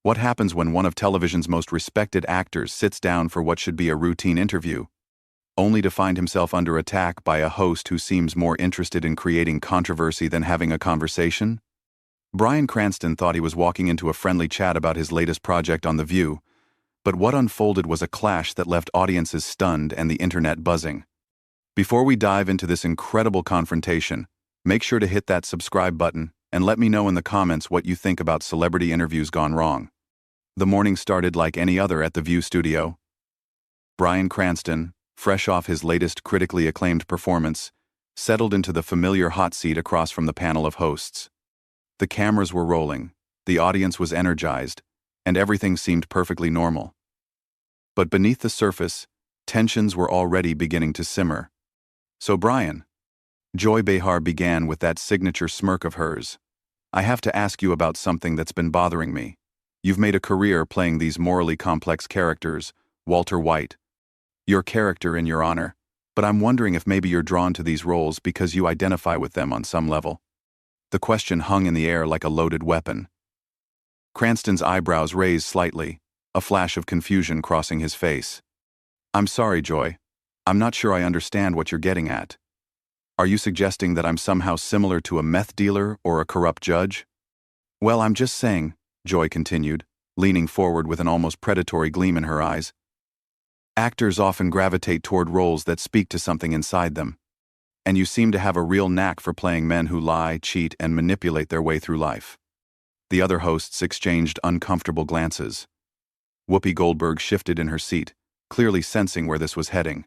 What happens when one of television's most respected actors sits down for what should be a routine interview, only to find himself under attack by a host who seems more interested in creating controversy than having a conversation? Bryan Cranston thought he was walking into a friendly chat about his latest project on The View, but what unfolded was a clash that left audiences stunned and the internet buzzing. Before we dive into this incredible confrontation, make sure to hit that subscribe button and let me know in the comments what you think about celebrity interviews gone wrong. The morning started like any other at the View studio. Bryan Cranston, fresh off his latest critically acclaimed performance, settled into the familiar hot seat across from the panel of hosts. The cameras were rolling, the audience was energized, and everything seemed perfectly normal. But beneath the surface, tensions were already beginning to simmer. "So Bryan," Joy Behar began with that signature smirk of hers, "I have to ask you about something that's been bothering me. You've made a career playing these morally complex characters, Walter White. Your character in your honor, but I'm wondering if maybe you're drawn to these roles because you identify with them on some level." The question hung in the air like a loaded weapon. Cranston's eyebrows raised slightly, a flash of confusion crossing his face. "I'm sorry, Joy. I'm not sure I understand what you're getting at. Are you suggesting that I'm somehow similar to a meth dealer or a corrupt judge?" "Well, I'm just saying," Joy continued, leaning forward with an almost predatory gleam in her eyes. "Actors often gravitate toward roles that speak to something inside them. And you seem to have a real knack for playing men who lie, cheat, and manipulate their way through life." The other hosts exchanged uncomfortable glances. Whoopi Goldberg shifted in her seat, clearly sensing where this was heading.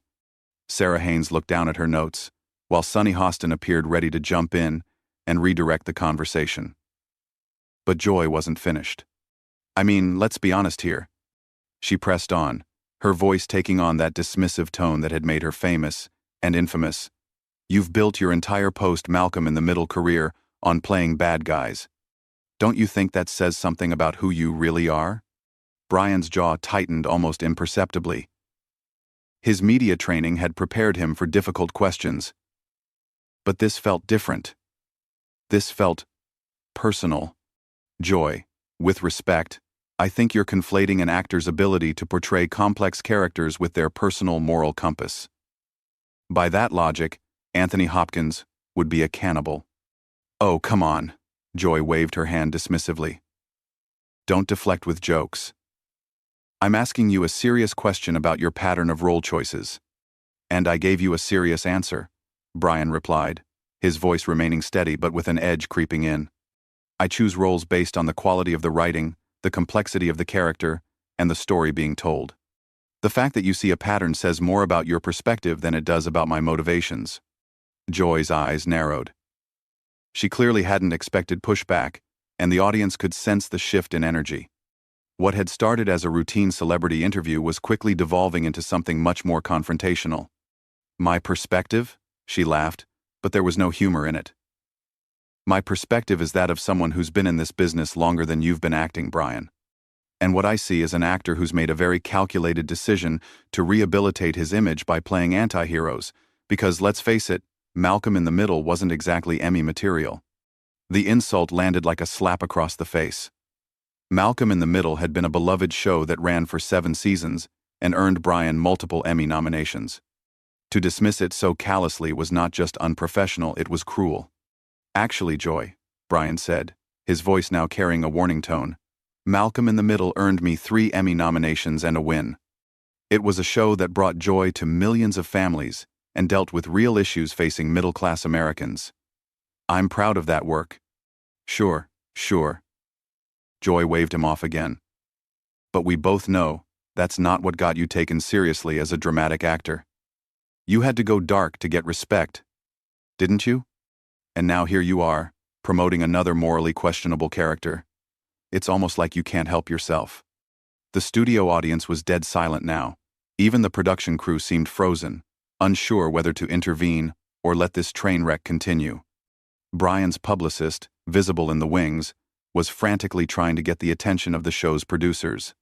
Sarah Haynes looked down at her notes, while Sunny Hostin appeared ready to jump in and redirect the conversation. But Joy wasn't finished. "I mean, let's be honest here." She pressed on, her voice taking on that dismissive tone that had made her famous and infamous. "You've built your entire post-Malcolm in the Middle career on playing bad guys. Don't you think that says something about who you really are?" Bryan's jaw tightened almost imperceptibly. His media training had prepared him for difficult questions. But this felt different. This felt personal. "Joy, with respect, I think you're conflating an actor's ability to portray complex characters with their personal moral compass. By that logic, Anthony Hopkins would be a cannibal." "Oh, come on," Joy waved her hand dismissively. "Don't deflect with jokes. I'm asking you a serious question about your pattern of role choices." "And I gave you a serious answer," Bryan replied, his voice remaining steady but with an edge creeping in. "I choose roles based on the quality of the writing, the complexity of the character, and the story being told. The fact that you see a pattern says more about your perspective than it does about my motivations." Joy's eyes narrowed. She clearly hadn't expected pushback, and the audience could sense the shift in energy. What had started as a routine celebrity interview was quickly devolving into something much more confrontational. "My perspective?" she laughed, but there was no humor in it. "My perspective is that of someone who's been in this business longer than you've been acting, Bryan. And what I see is an actor who's made a very calculated decision to rehabilitate his image by playing anti-heroes, because, let's face it, Malcolm in the Middle wasn't exactly Emmy material." The insult landed like a slap across the face. Malcolm in the Middle had been a beloved show that ran for 7 seasons and earned Bryan multiple Emmy nominations. To dismiss it so callously was not just unprofessional, it was cruel. "Actually, Joy," Bryan said, his voice now carrying a warning tone, "Malcolm in the Middle earned me 3 Emmy nominations and a win. It was a show that brought joy to millions of families and dealt with real issues facing middle-class Americans. I'm proud of that work." Sure. Joy waved him off again. "But we both know that's not what got you taken seriously as a dramatic actor. You had to go dark to get respect, didn't you? And now here you are, promoting another morally questionable character. It's almost like you can't help yourself." The studio audience was dead silent now. Even the production crew seemed frozen, unsure whether to intervene or let this train wreck continue. Bryan's publicist, visible in the wings, was frantically trying to get the attention of the show's producers.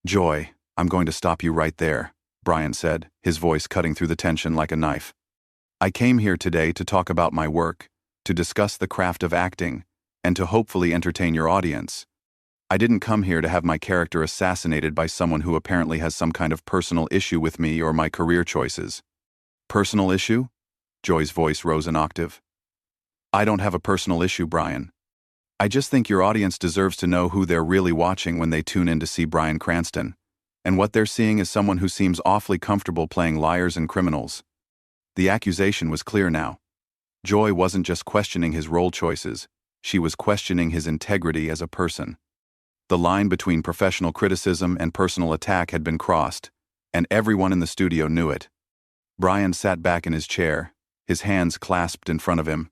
"Joy, I'm going to stop you right there," Bryan said, his voice cutting through the tension like a knife. "I came here today to talk about my work, to discuss the craft of acting, and to hopefully entertain your audience. I didn't come here to have my character assassinated by someone who apparently has some kind of personal issue with me or my career choices. Personal issue? Joy's voice rose an octave. I don't have a personal issue, Bryan. I just think your audience deserves to know who they're really watching when they tune in to see Bryan Cranston. And what they're seeing is someone who seems awfully comfortable playing liars and criminals. The accusation was clear now. Joy wasn't just questioning his role choices, she was questioning his integrity as a person. The line between professional criticism and personal attack had been crossed, and everyone in the studio knew it. Bryan sat back in his chair, his hands clasped in front of him.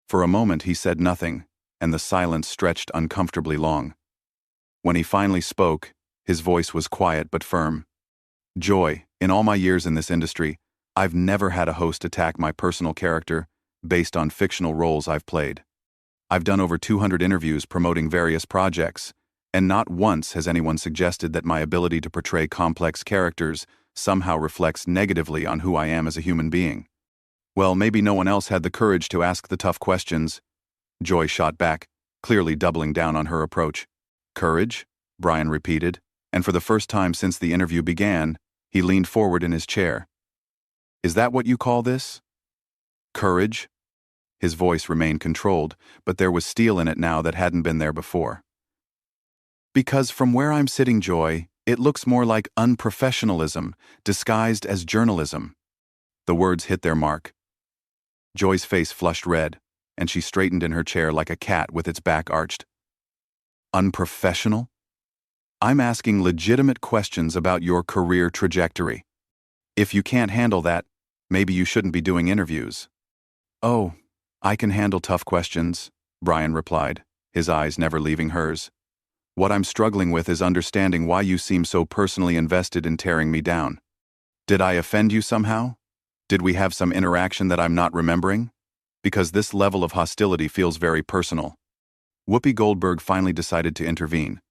For a moment he said nothing, and the silence stretched uncomfortably long. When he finally spoke, his voice was quiet but firm. Joy, in all my years in this industry, I've never had a host attack my personal character based on fictional roles I've played. I've done over 200 interviews promoting various projects, and not once has anyone suggested that my ability to portray complex characters somehow reflects negatively on who I am as a human being. Well, maybe no one else had the courage to ask the tough questions. Joy shot back, clearly doubling down on her approach. Courage? Bryan repeated, and for the first time since the interview began, he leaned forward in his chair. Is that what you call this? Courage? His voice remained controlled, but there was steel in it now that hadn't been there before. Because from where I'm sitting, Joy, it looks more like unprofessionalism, disguised as journalism. The words hit their mark. Joy's face flushed red, and she straightened in her chair like a cat with its back arched. Unprofessional? I'm asking legitimate questions about your career trajectory. If you can't handle that, maybe you shouldn't be doing interviews. Oh, I can handle tough questions, Bryan replied, his eyes never leaving hers. What I'm struggling with is understanding why you seem so personally invested in tearing me down. Did I offend you somehow? Did we have some interaction that I'm not remembering? Because this level of hostility feels very personal. Whoopi Goldberg finally decided to intervene.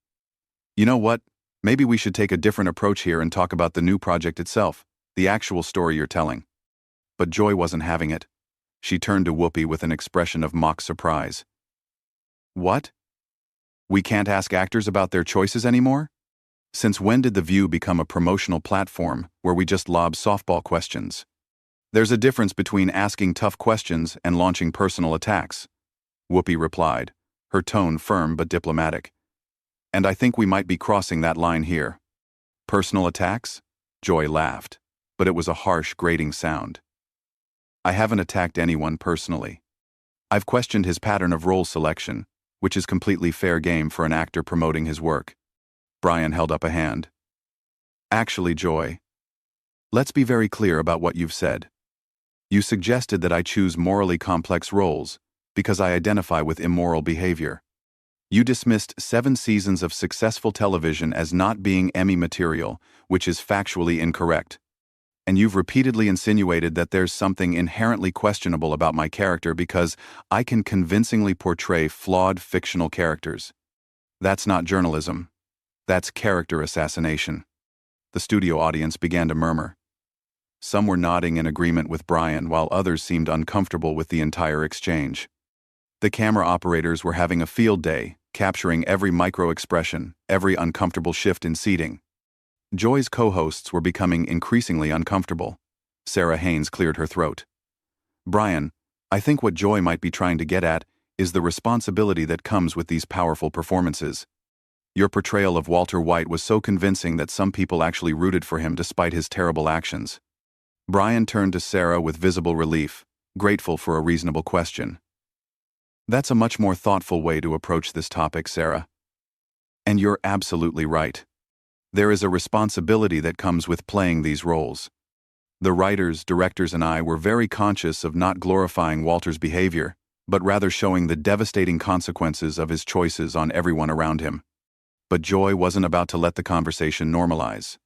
You know what? Maybe we should take a different approach here and talk about the new project itself, the actual story you're telling. But Joy wasn't having it. She turned to Whoopi with an expression of mock surprise. What? We can't ask actors about their choices anymore? Since when did The View become a promotional platform where we just lob softball questions? There's a difference between asking tough questions and launching personal attacks, Whoopi replied, her tone firm but diplomatic. And I think we might be crossing that line here. Personal attacks? Joy laughed, but it was a harsh, grating sound. I haven't attacked anyone personally. I've questioned his pattern of role selection, which is completely fair game for an actor promoting his work. Bryan held up a hand. Actually, Joy, let's be very clear about what you've said. You suggested that I choose morally complex roles because I identify with immoral behavior. You dismissed 7 seasons of successful television as not being Emmy material, which is factually incorrect. And you've repeatedly insinuated that there's something inherently questionable about my character because I can convincingly portray flawed fictional characters. That's not journalism. That's character assassination. The studio audience began to murmur. Some were nodding in agreement with Bryan, while others seemed uncomfortable with the entire exchange. The camera operators were having a field day, capturing every micro-expression, every uncomfortable shift in seating. Joy's co-hosts were becoming increasingly uncomfortable. Sarah Haynes cleared her throat. Bryan, I think what Joy might be trying to get at is the responsibility that comes with these powerful performances. Your portrayal of Walter White was so convincing that some people actually rooted for him despite his terrible actions. Bryan turned to Sarah with visible relief, grateful for a reasonable question. That's a much more thoughtful way to approach this topic, Sarah. And you're absolutely right. There is a responsibility that comes with playing these roles. The writers, directors, and I were very conscious of not glorifying Walter's behavior, but rather showing the devastating consequences of his choices on everyone around him. But Joy wasn't about to let the conversation normalize.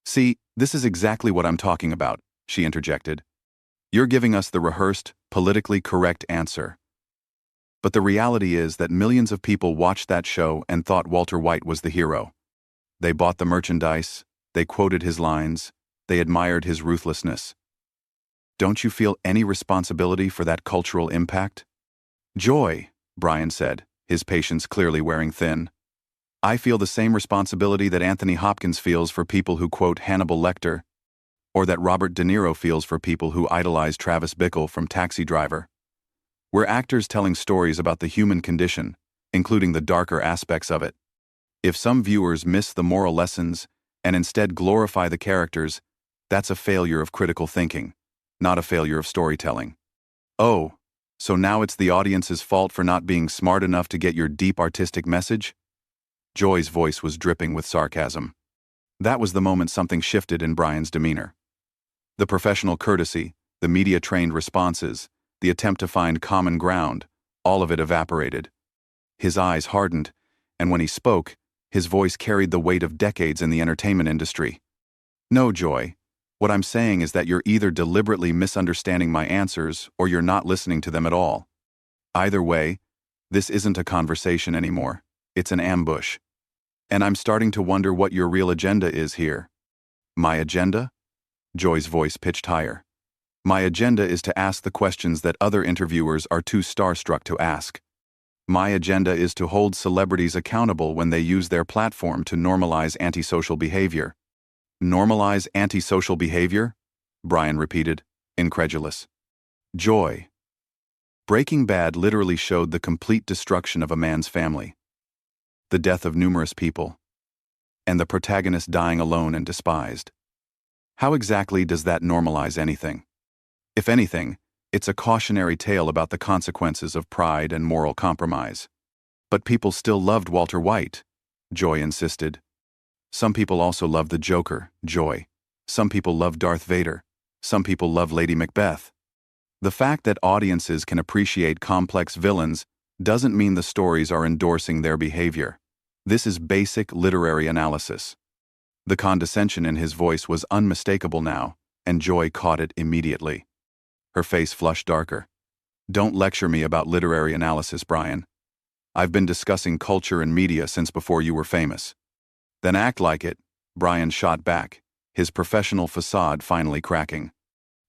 See, this is exactly what I'm talking about, she interjected. You're giving us the rehearsed, politically correct answer. But the reality is that millions of people watched that show and thought Walter White was the hero. They bought the merchandise, they quoted his lines, they admired his ruthlessness. Don't you feel any responsibility for that cultural impact? Joy, Bryan said, his patience clearly wearing thin. I feel the same responsibility that Anthony Hopkins feels for people who quote Hannibal Lecter, or that Robert De Niro feels for people who idolize Travis Bickle from Taxi Driver. We're actors telling stories about the human condition, including the darker aspects of it. If some viewers miss the moral lessons and instead glorify the characters, that's a failure of critical thinking, not a failure of storytelling. Oh, so now it's the audience's fault for not being smart enough to get your deep artistic message? Joy's voice was dripping with sarcasm. That was the moment something shifted in Bryan's demeanor. The professional courtesy, the media-trained responses, the attempt to find common ground, all of it evaporated. His eyes hardened, and when he spoke, his voice carried the weight of decades in the entertainment industry. No, Joy. What I'm saying is that you're either deliberately misunderstanding my answers or you're not listening to them at all. Either way, this isn't a conversation anymore. It's an ambush. And I'm starting to wonder what your real agenda is here. My agenda? Joy's voice pitched higher. My agenda is to ask the questions that other interviewers are too starstruck to ask. My agenda is to hold celebrities accountable when they use their platform to normalize antisocial behavior. Normalize antisocial behavior? Bryan repeated, incredulous. Joy. Breaking Bad literally showed the complete destruction of a man's family, the death of numerous people, and the protagonist dying alone and despised. How exactly does that normalize anything? If anything, it's a cautionary tale about the consequences of pride and moral compromise. But people still loved Walter White, Joy insisted. Some people also love the Joker, Joy. Some people love Darth Vader. Some people love Lady Macbeth. The fact that audiences can appreciate complex villains doesn't mean the stories are endorsing their behavior. This is basic literary analysis. The condescension in his voice was unmistakable now, and Joy caught it immediately. Her face flushed darker. Don't lecture me about literary analysis, Bryan. I've been discussing culture and media since before you were famous. Then act like it, Bryan shot back, his professional facade finally cracking.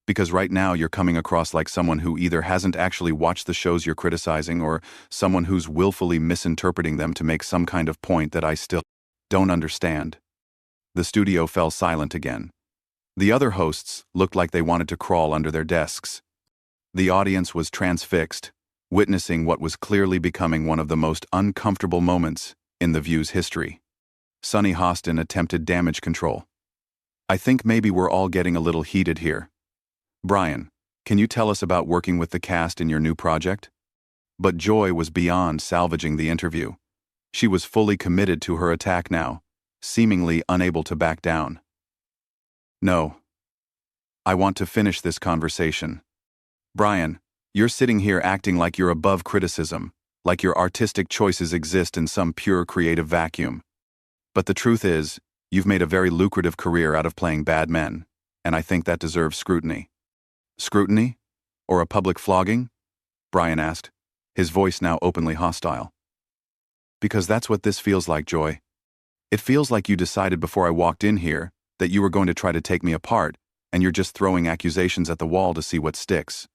Because right now you're coming across like someone who either hasn't actually watched the shows you're criticizing or someone who's willfully misinterpreting them to make some kind of point that I still don't understand. The studio fell silent again. The other hosts looked like they wanted to crawl under their desks. The audience was transfixed, witnessing what was clearly becoming one of the most uncomfortable moments in The View's history. Sonny Hostin attempted damage control. I think maybe we're all getting a little heated here. Bryan, can you tell us about working with the cast in your new project? But Joy was beyond salvaging the interview. She was fully committed to her attack now, seemingly unable to back down. No. I want to finish this conversation. Bryan, you're sitting here acting like you're above criticism, like your artistic choices exist in some pure creative vacuum. But the truth is, you've made a very lucrative career out of playing bad men, and I think that deserves scrutiny. Scrutiny? Or a public flogging? Bryan asked, his voice now openly hostile. Because that's what this feels like, Joy. It feels like you decided before I walked in here that you were going to try to take me apart, and you're just throwing accusations at the wall to see what sticks.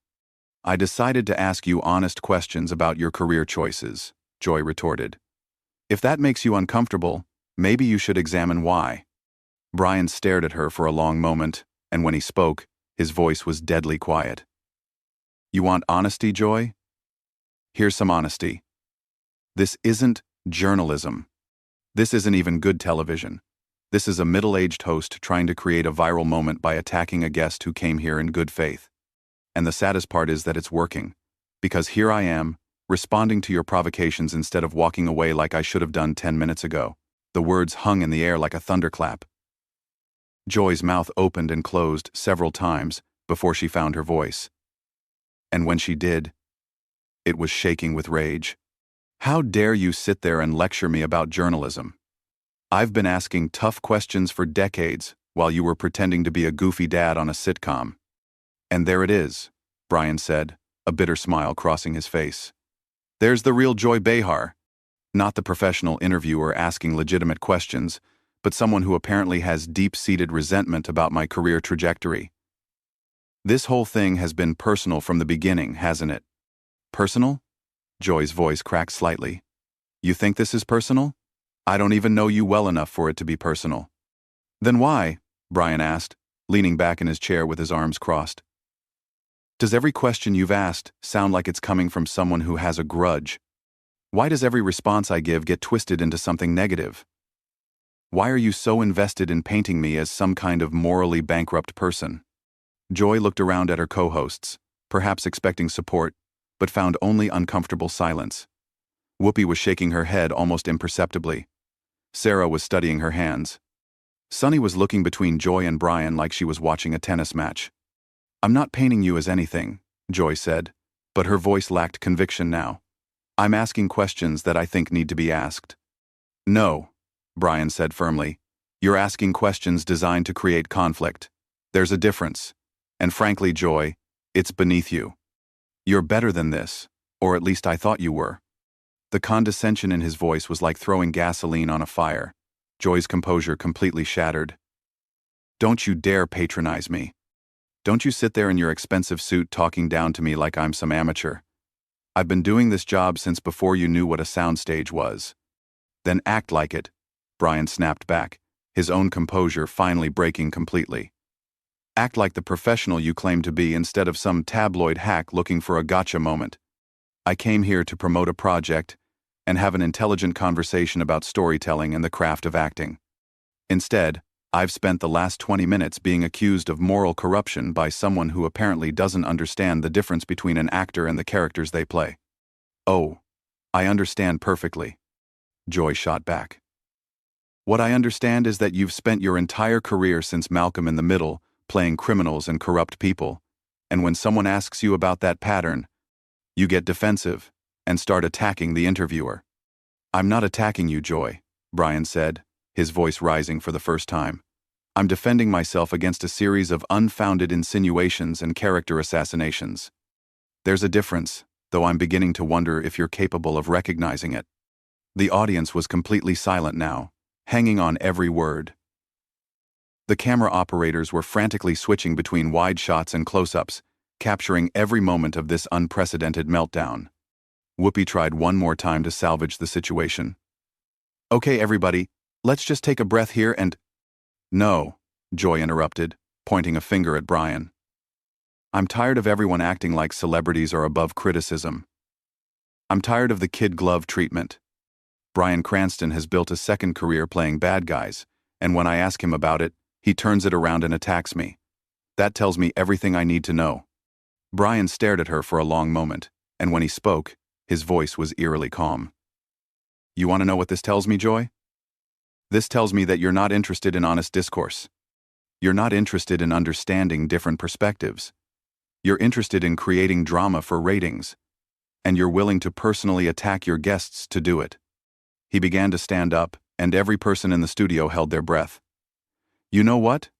I decided to ask you honest questions about your career choices, Joy retorted. If that makes you uncomfortable, maybe you should examine why. Bryan stared at her for a long moment, and when he spoke, his voice was deadly quiet. You want honesty, Joy? Here's some honesty. This isn't journalism. This isn't even good television. This is a middle-aged host trying to create a viral moment by attacking a guest who came here in good faith. And the saddest part is that it's working. Because here I am, responding to your provocations instead of walking away like I should have done 10 minutes ago. The words hung in the air like a thunderclap. Joy's mouth opened and closed several times before she found her voice. And when she did, it was shaking with rage. How dare you sit there and lecture me about journalism? I've been asking tough questions for decades while you were pretending to be a goofy dad on a sitcom. And there it is, Bryan said, a bitter smile crossing his face. There's the real Joy Behar. Not the professional interviewer asking legitimate questions, but someone who apparently has deep-seated resentment about my career trajectory. This whole thing has been personal from the beginning, hasn't it? Personal? Joy's voice cracked slightly. You think this is personal? I don't even know you well enough for it to be personal. Then why? Bryan asked, leaning back in his chair with his arms crossed. Does every question you've asked sound like it's coming from someone who has a grudge? Why does every response I give get twisted into something negative? Why are you so invested in painting me as some kind of morally bankrupt person? Joy looked around at her co-hosts, perhaps expecting support, but found only uncomfortable silence. Whoopi was shaking her head almost imperceptibly. Sarah was studying her hands. Sunny was looking between Joy and Bryan like she was watching a tennis match. I'm not painting you as anything, Joy said, but her voice lacked conviction now. I'm asking questions that I think need to be asked. No, Bryan said firmly. You're asking questions designed to create conflict. There's a difference. And frankly, Joy, it's beneath you. You're better than this, or at least I thought you were. The condescension in his voice was like throwing gasoline on a fire. Joy's composure completely shattered. Don't you dare patronize me. Don't you sit there in your expensive suit talking down to me like I'm some amateur. I've been doing this job since before you knew what a soundstage was. Then act like it, Bryan snapped back, his own composure finally breaking completely. Act like the professional you claim to be instead of some tabloid hack looking for a gotcha moment. I came here to promote a project and have an intelligent conversation about storytelling and the craft of acting. Instead, I've spent the last 20 minutes being accused of moral corruption by someone who apparently doesn't understand the difference between an actor and the characters they play. Oh, I understand perfectly, Joy shot back. What I understand is that you've spent your entire career since Malcolm in the Middle playing criminals and corrupt people, and when someone asks you about that pattern, you get defensive and start attacking the interviewer. I'm not attacking you, Joy, Bryan said, his voice rising for the first time. I'm defending myself against a series of unfounded insinuations and character assassinations. There's a difference, though I'm beginning to wonder if you're capable of recognizing it. The audience was completely silent now, hanging on every word. The camera operators were frantically switching between wide shots and close-ups, capturing every moment of this unprecedented meltdown. Whoopi tried one more time to salvage the situation. Okay, everybody, let's just take a breath here and... No, Joy interrupted, pointing a finger at Bryan. I'm tired of everyone acting like celebrities are above criticism. I'm tired of the kid glove treatment. Bryan Cranston has built a second career playing bad guys, and when I ask him about it, he turns it around and attacks me. That tells me everything I need to know. Bryan stared at her for a long moment, and when he spoke, his voice was eerily calm. You want to know what this tells me, Joy? This tells me that you're not interested in honest discourse. You're not interested in understanding different perspectives. You're interested in creating drama for ratings, and you're willing to personally attack your guests to do it. He began to stand up, and every person in the studio held their breath. You know what?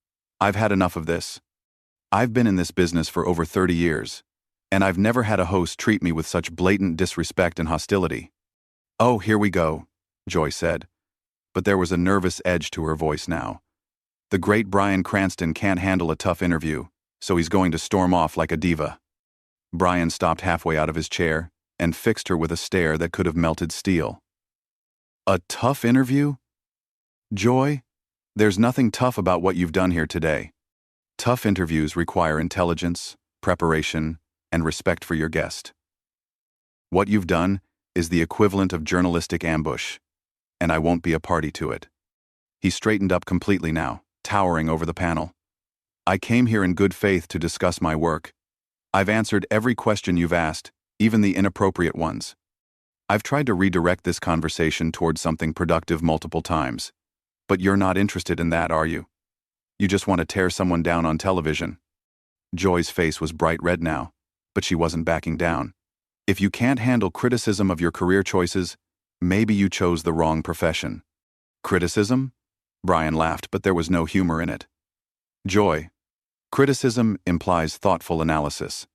I've had enough of this. I've been in this business for over 30 years, and I've never had a host treat me with such blatant disrespect and hostility. Oh, here we go, Joy said, but there was a nervous edge to her voice now. The great Bryan Cranston can't handle a tough interview, so he's going to storm off like a diva. Bryan stopped halfway out of his chair and fixed her with a stare that could have melted steel. A tough interview? Joy, there's nothing tough about what you've done here today. Tough interviews require intelligence, preparation, and respect for your guest. What you've done is the equivalent of journalistic ambush, and I won't be a party to it. He straightened up completely now, towering over the panel. I came here in good faith to discuss my work. I've answered every question you've asked, even the inappropriate ones. I've tried to redirect this conversation towards something productive multiple times. But you're not interested in that, are you? You just want to tear someone down on television. Joy's face was bright red now, but she wasn't backing down. If you can't handle criticism of your career choices, maybe you chose the wrong profession. Criticism? Bryan laughed, but there was no humor in it. Joy, criticism implies thoughtful analysis.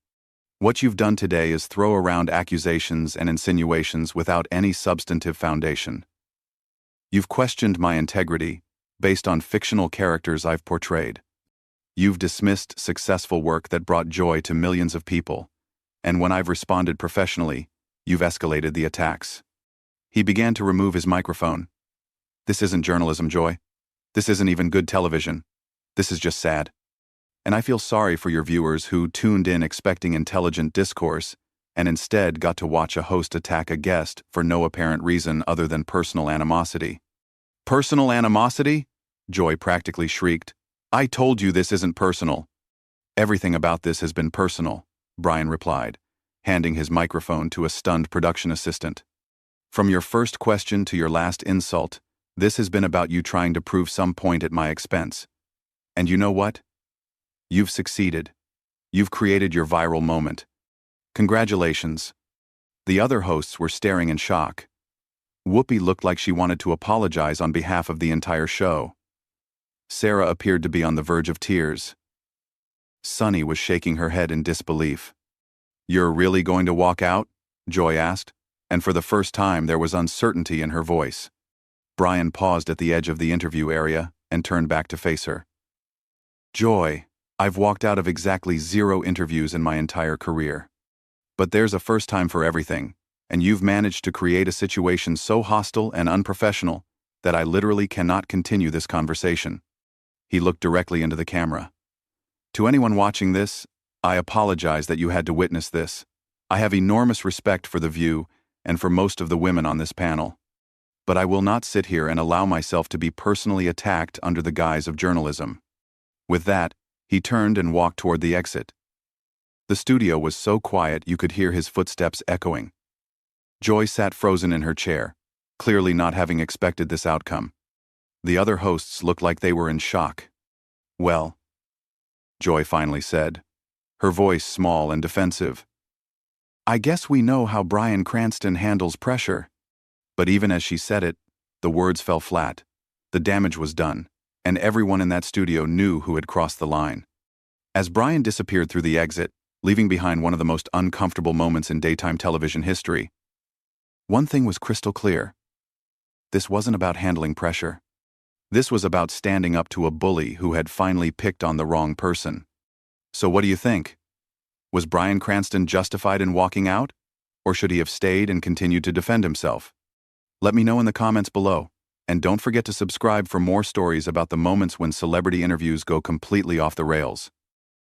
What you've done today is throw around accusations and insinuations without any substantive foundation. You've questioned my integrity based on fictional characters I've portrayed. You've dismissed successful work that brought joy to millions of people, and when I've responded professionally, you've escalated the attacks. He began to remove his microphone. This isn't journalism, Joy. This isn't even good television. This is just sad. And I feel sorry for your viewers who tuned in expecting intelligent discourse and instead got to watch a host attack a guest for no apparent reason other than personal animosity. Personal animosity? Joy practically shrieked. I told you this isn't personal. Everything about this has been personal, Bryan replied, handing his microphone to a stunned production assistant. From your first question to your last insult, this has been about you trying to prove some point at my expense. And you know what? You've succeeded. You've created your viral moment. Congratulations. The other hosts were staring in shock. Whoopi looked like she wanted to apologize on behalf of the entire show. Sarah appeared to be on the verge of tears. Sunny was shaking her head in disbelief. You're really going to walk out? Joy asked, and for the first time there was uncertainty in her voice. Bryan paused at the edge of the interview area and turned back to face her. Joy, I've walked out of exactly 0 interviews in my entire career. But there's a first time for everything, and you've managed to create a situation so hostile and unprofessional that I literally cannot continue this conversation. He looked directly into the camera. To anyone watching this, I apologize that you had to witness this. I have enormous respect for The View and for most of the women on this panel. But I will not sit here and allow myself to be personally attacked under the guise of journalism. With that, he turned and walked toward the exit. The studio was so quiet you could hear his footsteps echoing. Joy sat frozen in her chair, clearly not having expected this outcome. The other hosts looked like they were in shock. Well, Joy finally said, her voice small and defensive. I guess we know how Bryan Cranston handles pressure. But even as she said it, the words fell flat. The damage was done, and everyone in that studio knew who had crossed the line. As Bryan disappeared through the exit, leaving behind one of the most uncomfortable moments in daytime television history, one thing was crystal clear. This wasn't about handling pressure. This was about standing up to a bully who had finally picked on the wrong person. So what do you think? Was Bryan Cranston justified in walking out? Or should he have stayed and continued to defend himself? Let me know in the comments below, and don't forget to subscribe for more stories about the moments when celebrity interviews go completely off the rails.